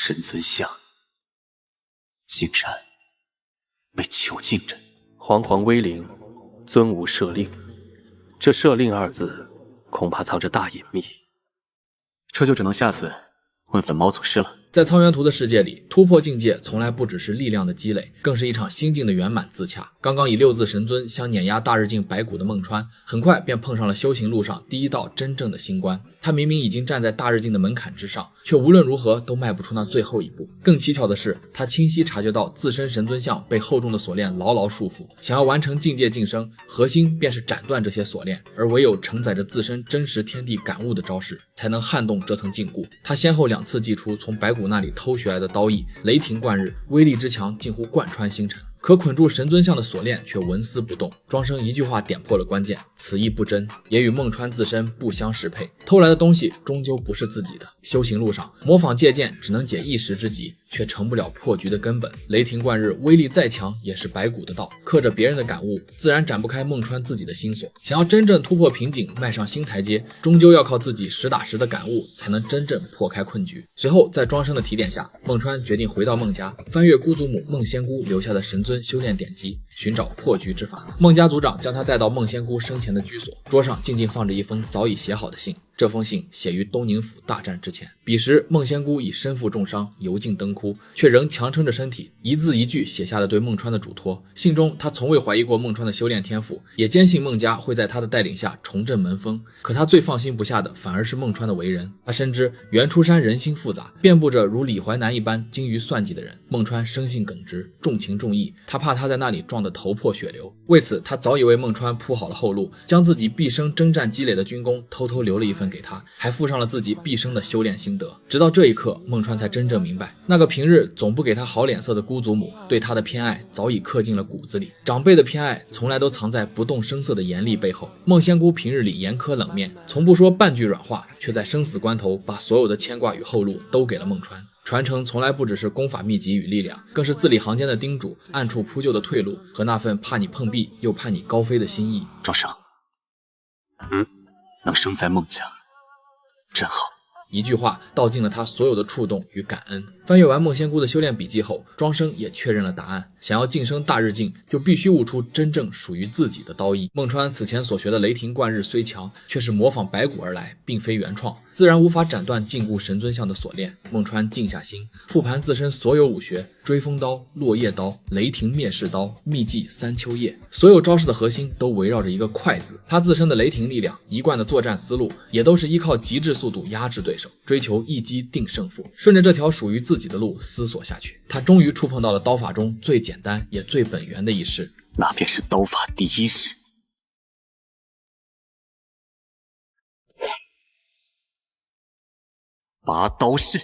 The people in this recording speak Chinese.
神尊像竟然被囚禁着。煌煌威灵，尊无赦令。这赦令二字，恐怕藏着大隐秘。这就只能下次问粉毛祖师了。在苍原图的世界里，突破境界从来不只是力量的积累，更是一场心境的圆满自洽。刚刚以六字神尊相碾压大日境白骨的孟川，很快便碰上了修行路上第一道真正的心关。他明明已经站在大日境的门槛之上，却无论如何都迈不出那最后一步。更蹊跷的是，他清晰察觉到自身神尊像被厚重的锁链牢牢束缚，想要完成境界晋升，核心便是斩断这些锁链，而唯有承载着自身真实天地感悟的招式，才能撼动这层禁锢。他先后2次祭出从白骨那里偷学来的刀意，雷霆贯日，威力之强近乎贯穿星辰。可捆住神尊像的锁链却纹丝不动。庄生一句话点破了关键，此意不真，也与孟川自身不相适配。偷来的东西终究不是自己的。修行路上，模仿借鉴只能解一时之急，却成不了破局的根本。雷霆贯日，威力再强也是白骨的道，刻着别人的感悟，自然展不开孟川自己的心锁。想要真正突破瓶颈，迈上新台阶，终究要靠自己实打实的感悟，才能真正破开困局。随后，在庄生的提点下，孟川决定回到孟家，翻阅姑祖母孟仙姑留下的神尊修炼典籍，寻找破局之法。孟家族长将他带到孟仙姑生前的居所，桌上静静放着一封早已写好的信。这封信写于东宁府大战之前，彼时孟仙姑已身负重伤，油尽灯枯，却仍强撑着身体，一字一句写下了对孟川的嘱托。信中他从未怀疑过孟川的修炼天赋，也坚信孟家会在他的带领下重振门风。可他最放心不下的反而是孟川的为人。他深知袁出山人心复杂，遍布着如李淮南一般精于算计的人。孟川生性耿直，重情重义，他怕他在那里撞得头破血流。为此，他早已为孟川铺好了后路，将自己毕生征战积累的军功偷偷留了一份给他，还附上了自己毕生的修炼心得。直到这一刻，孟川才真正明白，那个平日总不给他好脸色的姑祖母对他的偏爱早已刻进了骨子里。长辈的偏爱从来都藏在不动声色的严厉背后。孟仙姑平日里严苛冷面，从不说半句软话，却在生死关头把所有的牵挂与后路都给了孟川。传承从来不只是功法秘籍与力量，更是字里行间的叮嘱，暗处铺就的退路，和那份怕你碰壁又怕你高飞的心意。庄生，能生在孟家真好。一句话道尽了他所有的触动与感恩。翻阅完孟仙姑的修炼笔记后，庄生也确认了答案。想要晋升大日境，就必须悟出真正属于自己的刀意。孟川此前所学的雷霆贯日虽强，却是模仿白骨而来，并非原创，自然无法斩断禁锢神尊像的锁链。孟川静下心，复盘自身所有武学，追风刀、落叶刀、雷霆灭世刀、秘技三秋叶，所有招式的核心都围绕着一个快字。他自身的雷霆力量，一贯的作战思路，也都是依靠极致速度压制对手，追求一击定胜负。顺着这条属于自己的路思索下去，他终于触碰到了刀法中最简单也最本源的一式，那便是刀法第一式拔刀式。